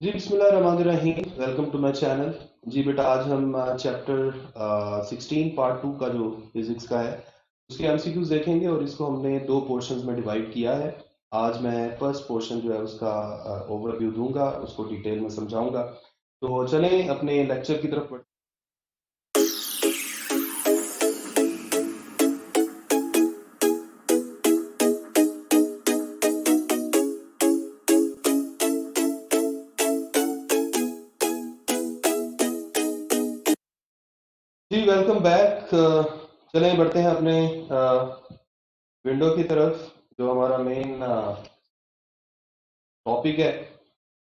जी बिस्मिल्लाहिर्रहमानिर्रहीम। Welcome to my channel. जी बेटा, आज हम चैप्टर 16 पार्ट 2 का जो फिजिक्स का है उसके एमसीक्यूज देखेंगे और इसको हमने दो पोर्शंस में डिवाइड किया है। आज मैं फर्स्ट पोर्शन जो है उसका ओवरव्यू दूंगा, उसको डिटेल में समझाऊंगा। तो चलें अपने लेक्चर की तरफ। जी वेलकम बैक। चलें बढ़ते हैं अपने विंडो की तरफ, जो हमारा मेन टॉपिक है।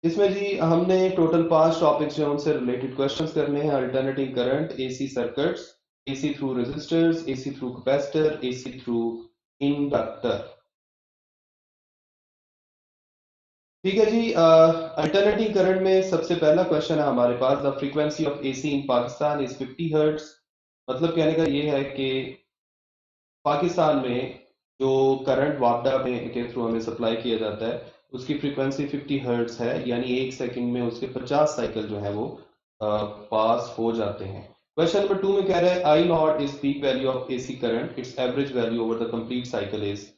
इसमें जी हमने टोटल 5 टॉपिक्स जो हैं उनसे रिलेटेड क्वेश्चंस करने हैं। Alternating current, AC circuits, AC through resistors, AC through capacitor, AC through inductor. ठीक है जी। अल्टरनेटिंग करंट में सबसे पहला क्वेश्चन है हमारे पास, the frequency of AC in Pakistan is 50 hertz. मतलब कहने का ये है कि पाकिस्तान में जो करंट वापडा में के थ्रू हमें सप्लाई किया जाता है उसकी फ्रीक्वेंसी 50 हर्ट्ज है, यानी एक सेकंड में उसके 50 साइकिल जो है वो पास हो जाते हैं। क्वेश्चन नंबर 2 में कह रहा है I naught is peak value of AC current, its average value over the complete cycle is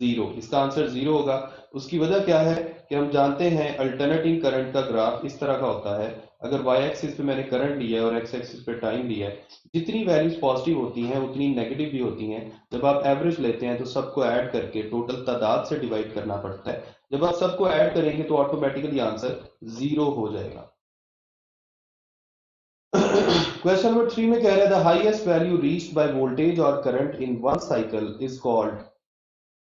0। इसका आंसर 0 होगा। उसकी वजह क्या है कि हम जानते हैं अल्टरनेटिंग करंट का ग्राफ इस तरह का होता है। अगर वाई एक्सिस पे मैंने करंट लिया है और एक्स एक्सिस पे टाइम लिया है, जितनी वैल्यूज पॉजिटिव होती हैं उतनी नेगेटिव भी होती हैं। जब आप एवरेज लेते हैं तो सबको ऐड करके टोटल तादाद से डिवाइड करना पड़ता है। जब आप सबको ऐड करेंगे तो ऑटोमेटिकली आंसर 0 हो जाएगा। क्वेश्चन नंबर 3 में कह रहा है the highest value reached by voltage और current in one cycle is called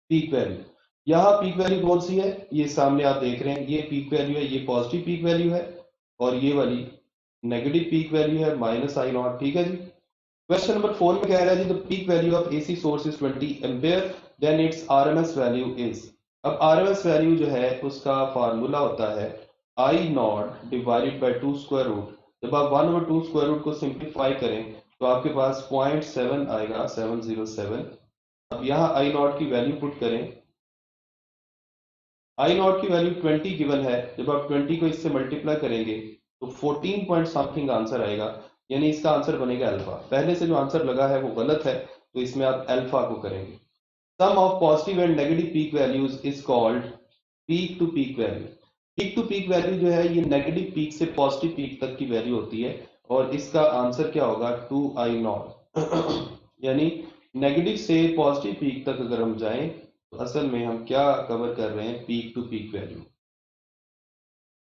peak value. यहाँ पीक वैल्यू कौन सी है? ये सामने आप देख रहे हैं, ये पीक वैल्यू है, ये पॉजिटिव पीक वैल्यू है और ये वाली नेगेटिव पीक वैल्यू है, माइनस आई नॉट। ठीक है जी। क्वेश्चन नंबर 4 में कह रहा है जी the peak value of AC source is 20 ampere, then its RMS value is. अब आरएमएस वैल्यू जो है उसका फार्मूला होता है I naught divided by 2 square root. जब आप 1/2 स्क्वायर रूट को सिंप्लीफाई करें तो आपके पास 0.7 आएगा, 707। अब यहाँ आई नॉट की वैल्यू पुट करें। आई नॉट की वैल्यू 20 गिवन है। जब आप 20 को इससे मल्टीप्लाई करेंगे तो 14 पॉइंट समथिंग आंसर आएगा, यानी इसका आंसर बनेगा अल्फा। पहले से जो आंसर लगा है वो गलत है, तो इसमें आप अल्फा को करेंगे। Sum of positive and negative peak values is called peak to peak value. Peak to peak value जो है ये नेगेटिव पीक से पॉजिटिव पीक तक की वैल्यू होती है और इसका आंसर क्या होगा? 2 आई नॉट। यानी नेगेटिव से पॉजिटिव पीक तक अगर हम जाएं तो असल में हम क्या कवर कर रहे हैं? Peak to peak value.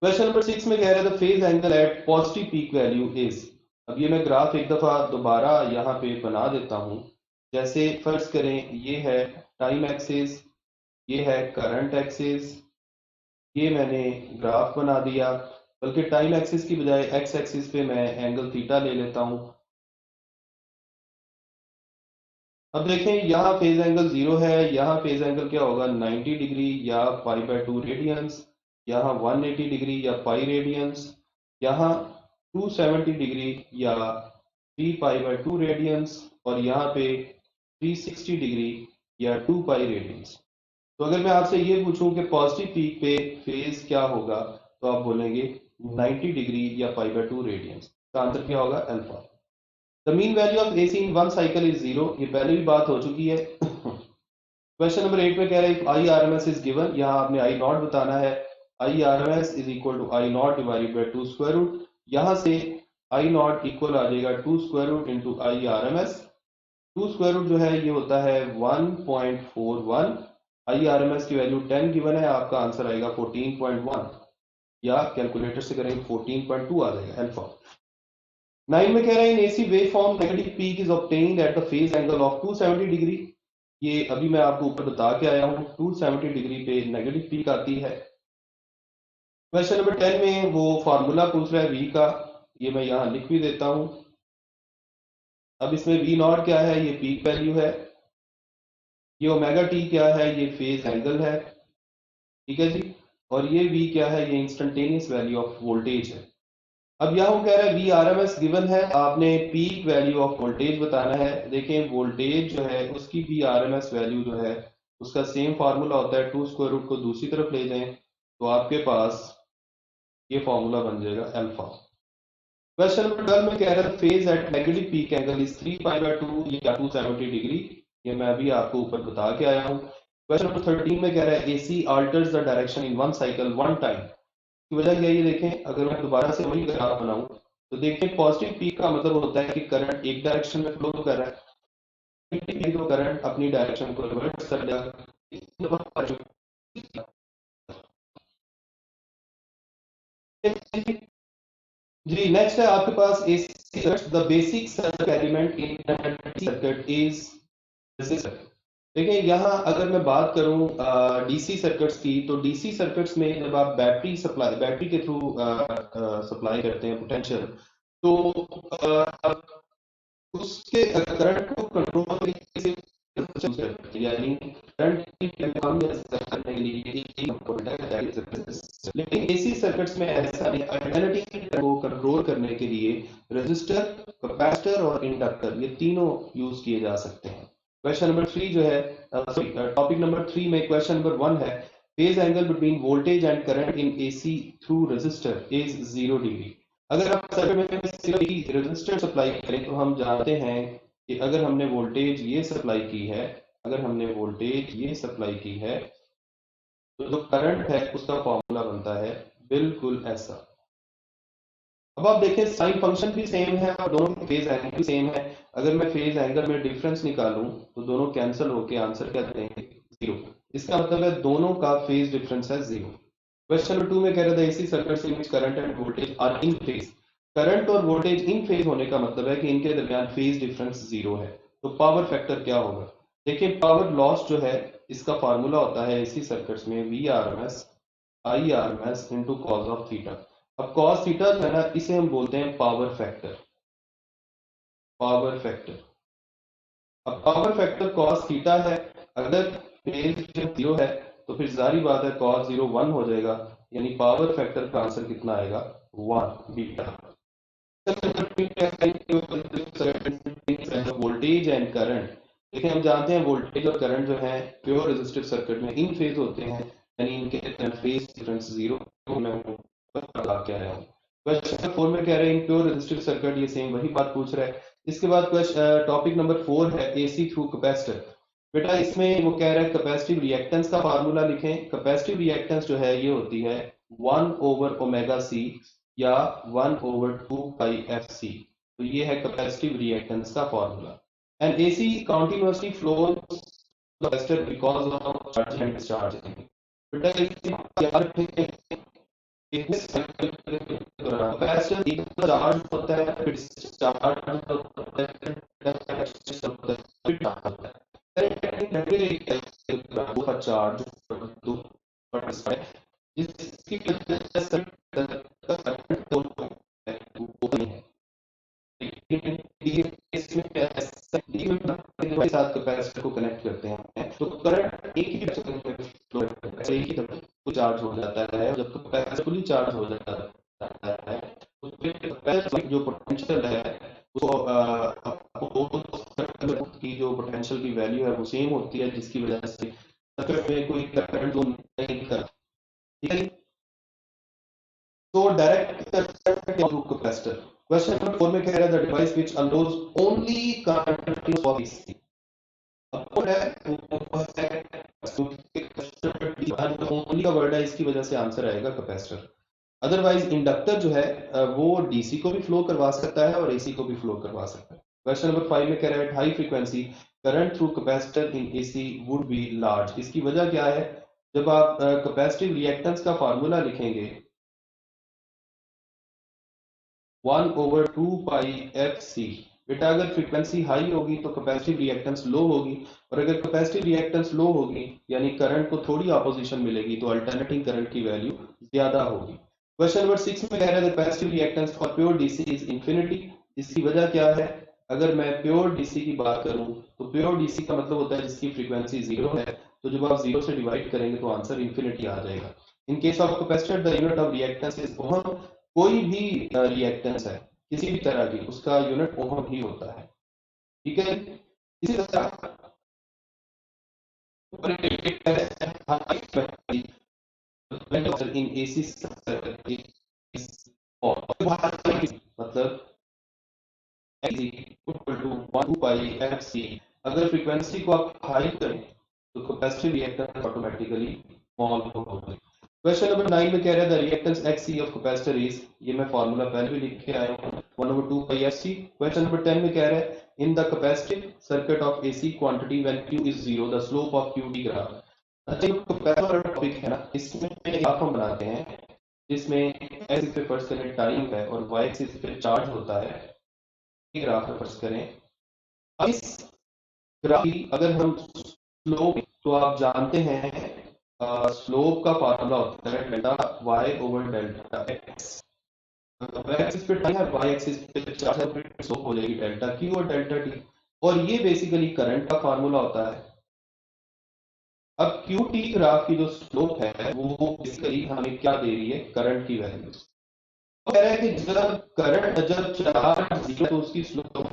Question number 6 में कह रहे हैं the phase angle at positive peak value is. अब ये मैं ग्राफ एक दफा दोबारा यहाँ पे बना देता हूँ। जैसे फर्ज करें ये है टाइम एक्सिस, ये है करंट एक्सिस, ये मैंने ग्राफ बना दिया। बल्कि टाइम एक्सिस की बजाय एक्स एक्सिस पे मैं एंगल थीटा ले लेता हूँ। अब देखें यहाँ फेज एंगल 0 है, यहाँ फेज एंगल क्या होगा? 90 डिग्री या पाई/2 रेडियंस, यहाँ 180 डिग्री या पाई रेडियंस, यहाँ 270 डिग्री या 3 पाई/2 रेडियंस और यहाँ पे 360 डिग्री या 2 पाई रेडियंस। तो अगर मैं आपसे ये पूछूं कि पॉजिटिव पीक पे फेज क्या होगा, तो आप बोलेंगे 90 डिग्री या पाई/2 रेडियंस। का आंसर क्या होगा? Alpha. The mean value of AC in one cycle is 0। ये पहले भी बात हो चुकी है। क्वेश्चन नंबर 8 में कह रहा है I R M S is given. यहाँ आपने आई नॉट बताना है। I R M S is equal to I naught divided by 2 square root. यहाँ से आई नॉट इक्वल आ जाएगा 2 square root into I R M S. 2 square root जो है ये होता है 1.41। आई आर एम एस की वैल्यू 10 गिवन है, आपका आंसर आएगा 14.1 या कैलकुलेटर से करेंगे 14.2 आ जाएगा अल्फा। 9 में कह रहे हैं in AC wave form negative peak is obtained at the phase angle of 270 degree. ये अभी मैं आपको ऊपर बता के आया हूं, 270 डिग्री पे नेगेटिव पीक आती है। क्वेश्चन नंबर 10 में वो फार्मूला पूछ रहा है वी का, ये मैं यहाँ लिख भी देता हूं। अब इसमें वी नॉट क्या है? ये पीक वैल्यू है। ये ओमेगा टी क्या है? ये फेज एंगल है। ठीक है जी। और ये वी क्या है? ये इंस्टेंटेनियस वैल्यू ऑफ वोल्टेज है। अब यहाँ वो कह रहा है V R M S given है, आपने पीक वैल्यू ऑफ वोल्टेज बताना है। देखें वोल्टेज जो है उसकी V R M S value जो है उसका सेम फार्मूला होता है, 2 स्क्वायर रूट को दूसरी तरफ ले जाएं तो आपके पास ये फॉर्मूला बन जाएगा अल्फा। क्वेश्चन नंबर 12 में कह रहा है phase at negative peak angle is 3π/2 या 270 डिग्री। ये मैं अभी आपको ऊपर बता के आया हूँ। क्वेश्चन नंबर 13 में कह रहा है AC altars the direction in one cycle one time. की वजह क्या है ये देखें, अगर मैं दोबारा से वही ग्राफ बनाऊं तो देखें पॉजिटिव पीक का मतलब होता है कि करंट एक डायरेक्शन में फ्लो कर रहा है, तो करंट अपनी डायरेक्शन को रिवर्स कर देगा। जी नेक्स्ट है आपके पास AC circuit. The basic circuit element in circuit is resistor. देखिए यहाँ अगर मैं बात करूं डीसी सर्किट्स की, तो डीसी सर्किट्स में जब आप बैटरी के थ्रू सप्लाई करते हैं पोटेंशियल, तो उसके करंट को कंट्रोल करने के लिए, यानी करंट की कम या ज्यादा करने के लिए एक कंपोनेंट है दैट इज रेजिस्टर। लेकिन एसी सर्किट्स में ऐसा नहीं, अल्टरनेटिव को कंट्रोल करने के लिए रेजिस्टर, कैपेसिटर और इंडक्टर ये तीनों यूज किए जा सकते हैं। क्वेश्चन नंबर 3 जो है, टॉपिक नंबर 3 में क्वेश्चन नंबर 1 है phase angle between voltage and current in AC through resistor is 0 degree. अगर आप सर्किट में सिर्फ रेजिस्टर सप्लाई करें तो हम जानते हैं कि अगर हमने वोल्टेज ये सप्लाई की है, अगर हमने वोल्टेज ये सप्लाई की है, तो जो करंट है उसका फॉर्मूला बनता है बिल्कुल ऐसा। अब आप देखें साइन फंक्शन भी सेम है और दोनों के फेज एंगल भी सेम है। अगर मैं फेज एंगल में डिफरेंस निकालूं तो दोनों कैंसिल होके आंसर क्या देंगे, 0। इसका मतलब है दोनों का फेज डिफरेंस है 0। क्वेश्चन नंबर 2 में कह रहा था AC circuit in which current and voltage are in phase. Current और वोल्टेज इन फेज होने का मतलब है कि इनके दरमियान फेज डिफरेंस 0 है। तो पावर फैक्टर क्या होगा, देखिए पावर लॉस जो है इसका फार्मूला होता है एसी सर्किट्स में V R M S I R M S into cos of theta. अब कॉस थीटा जो है ना, इसे हम बोलते हैं पावर फैक्टर। पावर फैक्टर, अब पावर फैक्टर कॉस थीटा है। अगर फेज 0 है तो फिर जारी बात है कॉस 0 1 हो जाएगा, यानी पावर फैक्टर का आंसर कितना आएगा, 1 बीटा। वोल्टेज एंड करंट, देखिए हम जानते हैं वोल्टेज और करंट जो है प्योर रेजिस्टिव सर्किट में इन फेज होते हैं, यानी इनके फेज डिफरेंस 0 लगा के आया हूँ। क्वेश्चन 4 में कह रहे हैं इन प्योर रेजिस्टिव सर्किट, ये सेम वही बात पूछ रहा है। इसके बाद टॉपिक नंबर 4 है एसी थ्रू कैपेसिटर। बेटा इसमें वो कह रहा है कैपेसिटिव रिएक्टेंस का फार्मूला लिखें। कैपेसिटिव रिएक्टेंस जो है ये होती है 1/ओमेगा c या 1/2πfc। तो ये है कैपेसिटिव रिएक्टेंस का formula. And AC continuously flows capacitor because of charging and discharging. बेटा इसमें याद रखें कैपेसिटर एक चार्ज होता है, फिर डिस्चार्ज होता है, फिर चार्ज होता है, चार्ज जिसकी वजह से साथ कैपेसिटर को कनेक्ट करते हैं तो करंट एक ही चार्ज हो जाता है। जब कैपेसिटर फुली चार्ज हो जाता है तो फिर जो पोटेंशियल है की जो पोटेंशियल की वैल्यू है वो सेम होती है, जिसकी वजह से सर्किट में कोई करंट नहीं कर, ठीक है। तो direct through capacitor. Question number 4 में कह रहा है the device which allows only continuous of AC. अब है ओनली का वर्ड है, इसकी वजह से आंसर आएगा कैपेसिटर। अदरवाइज इंडक्टर जो है वो डीसी को भी फ्लो करवा सकता है और एसी को भी फ्लो करवा सकता है। क्वेश्चन नंबर 5 में कह रहा है high frequency current through capacitor in AC would be large. इसकी वजह क्या है, जब आप कैपेसिटिव रिएक्टेंस का फार्मूला लिखेंगे 1/2πfc। बेटा अगर फ्रीक्वेंसी हाई होगी तो कैपेसिटिव रिएक्टेंस लो होगी, और अगर कैपेसिटिव रिएक्टेंस लो होगी यानी करंट को थोड़ी ऑपोजिशन मिलेगी, तो अल्टरनेटिंग करंट की वैल्यू ज्यादा होगी। क्वेश्चन नंबर 6 में कह रहा है capacitive reactance for pure DC is infinity. इसकी वजह क्या है, अगर मैं प्योर डीसी की बात करूं तो प्योर डीसी का मतलब होता है जिसकी फ्रीक्वेंसी 0 है, तो जब आप 0 से डिवाइड करेंगे तो आंसर इंफिनिटी आ जाएगा। In case of capacitor the unit of reactance is ohm. कोई भी रिएक्टेंस है किसी भी तरह की, उसका यूनिट ओहम ही होता है, ठीक है। इसी तरह इन एसी 1/2 पाई एफ सी। अगर फ्रीक्वेंसी को आप हाई करें तो कैपेसिटिव रिएक्टेंस ऑटोमेटिकली स्मॉल होगा। क्वेश्चन नंबर 9 में कह रहा है the reactance X C of capacitor is, ये मैं फार्मूला पहले भी लिख के आया हूँ, 1/2 पाई एफ सी। क्वेश्चन नंबर 10 में कह रहा है in the capacitive circuit of AC quantity when Q is 0 the slope of Q D graph. अच्छा, ये कैपेसिटर टॉपिक है ना, इसमें ग्राफ हम बनाते हैं जिसमें एक्स एक्सिस पे फर्स्ट करें टाइम है और वाई एक्सिस पे चार्ज होता है। ये ग्राफ पे फर्स्ट करें। अब इस ग्राफ की अगर हम स्लोप, तो आप जानते हैं स्लोप का फार्मूला होता है delta Y over delta X. Axis पे टाइम है, वाई एक्सिस पे चार्ज है, फिर स्लोप हो जाएगी डेल्टा क्यू और डेल्टा टी। और ये बेसिकली करंट का फार्मूला होता है। अब क्यू टी ग्राफ की जो स्लोप है वो बेसिकली हमें क्या दे रही है, करंट की वैल्यू। कह रहा है कि जब करंट जब चार्ज जीरो तो उसकी स्लोप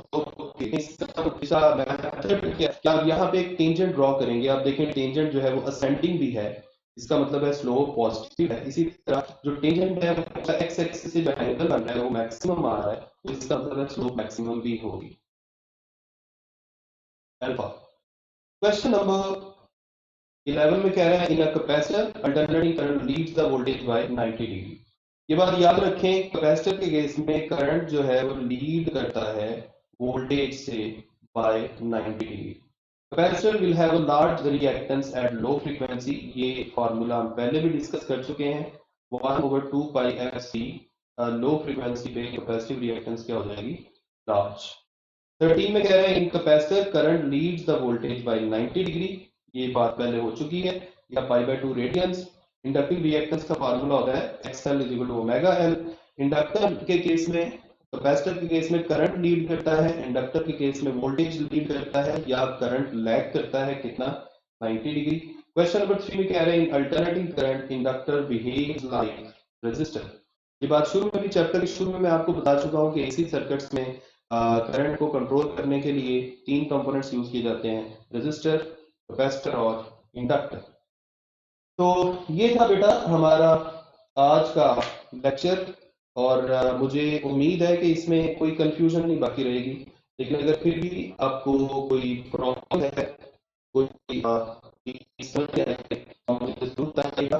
क्या यहाँ पे एक टेंजेंट ड्रॉ करेंगे। आप देखें टेंजेंट जो है वो असेंडिंग भी है, इसका मतलब है स्लोप पॉजिटिव है। इसी तरह जो टेंजेंट है वो एक्स एक्सिस से जो एंगल बन रहा है वो मैक्सिमम आ रहा है, तो इसका मतलब है स्लोप मैक्सिमम भी होगी, अल्फा। क्वेश्चन नंबर 11 में कह रहा है in a capacitor alternating current leads the voltage by 90 degree. ये बात याद रखें, कैपेसिटर के केस में करंट जो है वो लीड करता है वोल्टेज से by 90 degree. Capacitor will have a large reactance at low frequency, ये फार्मूला हम पहले भी डिस्कस कर चुके हैं, 1/2 pi F C. Low frequency पे कैपेसिटिव रिएक्टेंस क्या हो जाएगी, लार्ज। 13 में कह रहे हैं in capacitor current leads the voltage by 90 degree, ये बात पहले हो चुकी है, या pi by 2 radians. Inductive reactance का फार्मूला होता है XL is equal to omega L. Inductor के केस में, कैपेसिटर के केस में करंट लीड करता है, इंडक्टर के केस में वोल्टेज लीड करता है, या करंट लैग करता है कितना, 90 डिग्री। क्वेश्चन नंबर 3 में कह रहे हैं in alternating current inductor behaves like resistor. ये बात शुरू में भी, चैप्टर के शुरू में मैं आपको बता चुका हूँ कि एसी सर्किट्स में करंट को कंट्रोल करने के लिए 3 कंपोनेंट्स यूज किए जाते हैं, रेजिस्टर, कैपेसिटर और इंडक्टर। तो ये था बेटा हमारा आज का लेक्चर, और मुझे उम्मीद है कि इसमें कोई कंफ्यूजन नहीं बाकी रहेगी। लेकिन अगर फिर भी आपको कोई प्रॉब्लम है, कोई चीज समझ नहीं आई, तो मुझे जरूर बताइएगा।